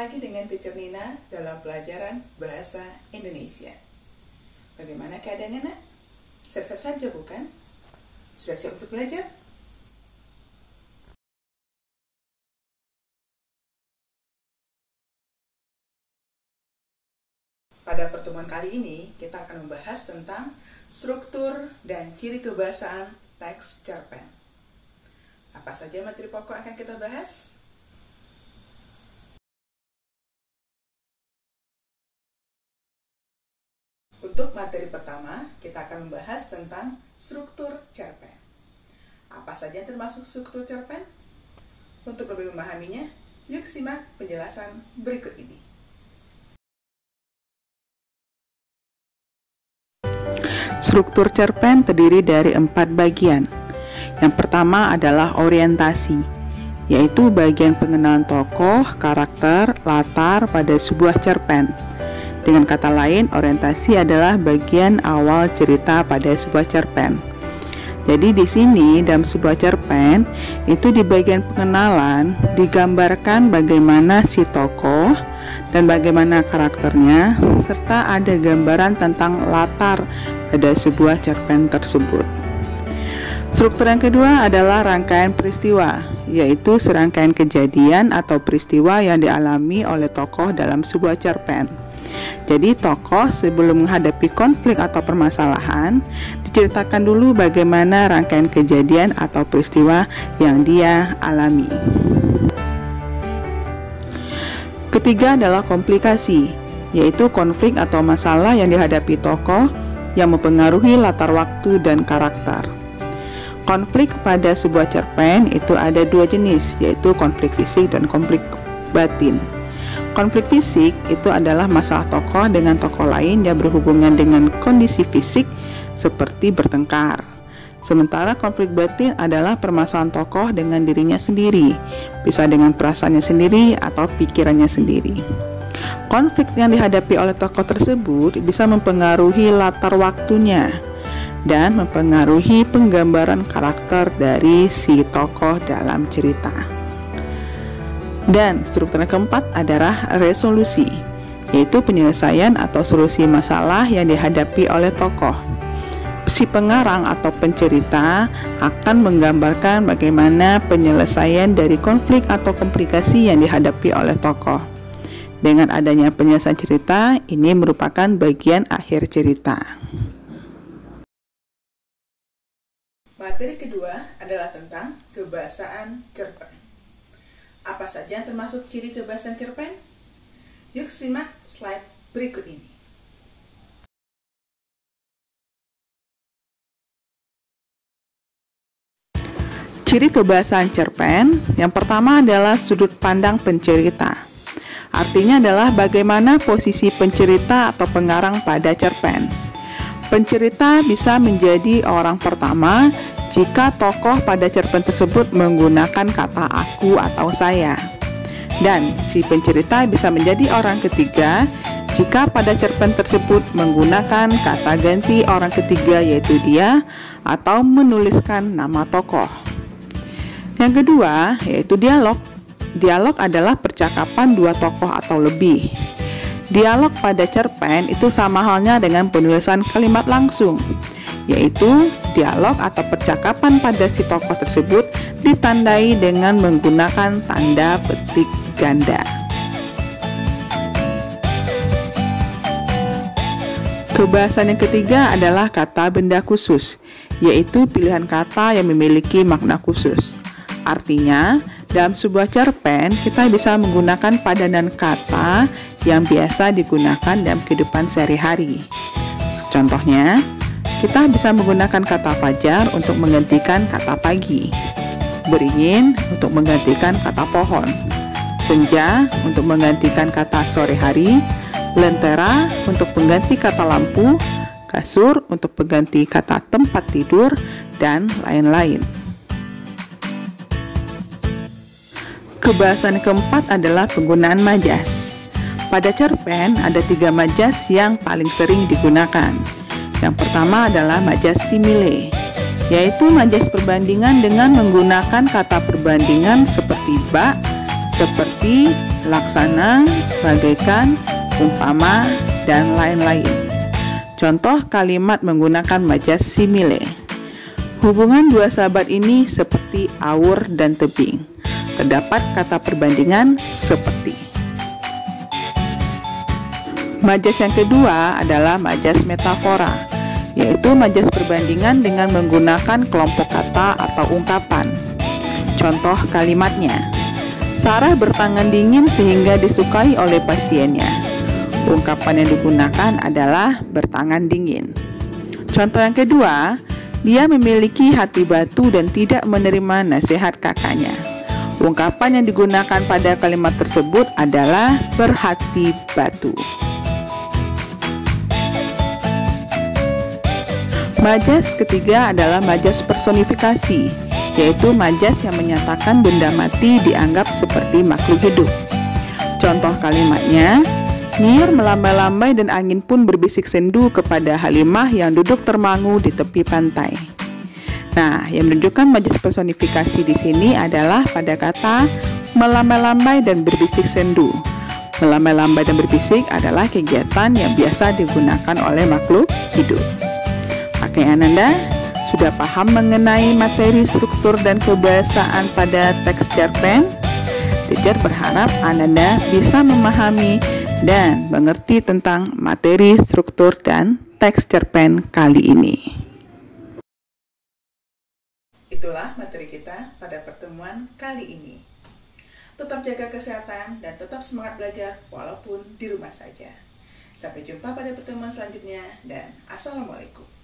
lagi dengan Teacher Nina dalam pelajaran Bahasa Indonesia. Bagaimana keadaannya, Nak? Sehat-sehat saja, bukan? Sudah siap untuk belajar? Pada pertemuan kali ini, kita akan membahas tentang struktur dan ciri kebahasaan teks cerpen. Apa saja materi pokok akan kita bahas? Untuk materi pertama, kita akan membahas tentang struktur cerpen. Apa saja termasuk struktur cerpen? Untuk lebih memahaminya, yuk simak penjelasan berikut ini. Struktur cerpen terdiri dari 4 bagian. Yang pertama adalah orientasi, yaitu bagian pengenalan tokoh, karakter, latar pada sebuah cerpen. Dengan kata lain, orientasi adalah bagian awal cerita pada sebuah cerpen. Jadi di sini dalam sebuah cerpen itu di bagian pengenalan digambarkan bagaimana si tokoh dan bagaimana karakternya, serta ada gambaran tentang latar pada sebuah cerpen tersebut. Struktur yang kedua adalah rangkaian peristiwa, yaitu serangkaian kejadian atau peristiwa yang dialami oleh tokoh dalam sebuah cerpen. Jadi tokoh sebelum menghadapi konflik atau permasalahan diceritakan dulu bagaimana rangkaian kejadian atau peristiwa yang dia alami. Ketiga adalah komplikasi, yaitu konflik atau masalah yang dihadapi tokoh yang mempengaruhi latar waktu dan karakter. Konflik pada sebuah cerpen itu ada 2 jenis, yaitu konflik fisik dan konflik batin. Konflik fisik itu adalah masalah tokoh dengan tokoh lain yang berhubungan dengan kondisi fisik seperti bertengkar. Sementara konflik batin adalah permasalahan tokoh dengan dirinya sendiri, bisa dengan perasaannya sendiri atau pikirannya sendiri. Konflik yang dihadapi oleh tokoh tersebut bisa mempengaruhi latar waktunya dan mempengaruhi penggambaran karakter dari si tokoh dalam cerita. Dan struktur yang keempat adalah resolusi, yaitu penyelesaian atau solusi masalah yang dihadapi oleh tokoh. Si pengarang atau pencerita akan menggambarkan bagaimana penyelesaian dari konflik atau komplikasi yang dihadapi oleh tokoh. Dengan adanya penyelesaian cerita, ini merupakan bagian akhir cerita. Materi kedua adalah tentang kebahasaan cerpen. Apa saja yang termasuk ciri kebahasaan cerpen? Yuk simak slide berikut ini. Ciri kebahasaan cerpen yang pertama adalah sudut pandang pencerita. Artinya adalah bagaimana posisi pencerita atau pengarang pada cerpen. Pencerita bisa menjadi orang pertama jika tokoh pada cerpen tersebut menggunakan kata aku atau saya. Dan si pencerita bisa menjadi orang ketiga jika pada cerpen tersebut menggunakan kata ganti orang ketiga yaitu dia atau menuliskan nama tokoh. Yang kedua yaitu dialog. Dialog adalah percakapan 2 tokoh atau lebih. Dialog pada cerpen itu sama halnya dengan penulisan kalimat langsung, yaitu dialog atau percakapan pada si tokoh tersebut ditandai dengan menggunakan tanda petik ganda. Kebahasaan yang ketiga adalah kata benda khusus, yaitu pilihan kata yang memiliki makna khusus. Artinya, dalam sebuah cerpen, kita bisa menggunakan padanan kata yang biasa digunakan dalam kehidupan sehari-hari. Contohnya, kita bisa menggunakan kata fajar untuk menggantikan kata pagi, beringin untuk menggantikan kata pohon, senja untuk menggantikan kata sore hari, lentera untuk pengganti kata lampu, kasur untuk pengganti kata tempat tidur, dan lain-lain. Kebahasaan keempat adalah penggunaan majas. Pada cerpen ada 3 majas yang paling sering digunakan. Yang pertama adalah majas simile, yaitu majas perbandingan dengan menggunakan kata perbandingan seperti bak, seperti, laksana, bagaikan, umpama, dan lain-lain. Contoh kalimat menggunakan majas simile. Hubungan dua sahabat ini seperti awur dan tebing. Terdapat kata perbandingan seperti. Majas yang kedua adalah majas metafora, yaitu majas perbandingan dengan menggunakan kelompok kata atau ungkapan. Contoh kalimatnya, Sarah bertangan dingin sehingga disukai oleh pasiennya. Ungkapan yang digunakan adalah bertangan dingin. Contoh yang kedua, dia memiliki hati batu dan tidak menerima nasihat kakaknya. Ungkapan yang digunakan pada kalimat tersebut adalah berhati batu. Majas ketiga adalah majas personifikasi, yaitu majas yang menyatakan benda mati dianggap seperti makhluk hidup. Contoh kalimatnya, Nyiar melambai-lambai dan angin pun berbisik sendu kepada Halimah yang duduk termangu di tepi pantai. Nah, yang menunjukkan majas personifikasi di sini adalah pada kata melambai-lambai dan berbisik sendu. Melambai-lambai dan berbisik adalah kegiatan yang biasa digunakan oleh makhluk hidup. Oke, Ananda sudah paham mengenai materi struktur dan kebahasaan pada teks cerpen? Teacher berharap Ananda bisa memahami dan mengerti tentang materi struktur dan teks cerpen kali ini. Itulah materi kita pada pertemuan kali ini. Tetap jaga kesehatan dan tetap semangat belajar walaupun di rumah saja. Sampai jumpa pada pertemuan selanjutnya dan Assalamualaikum.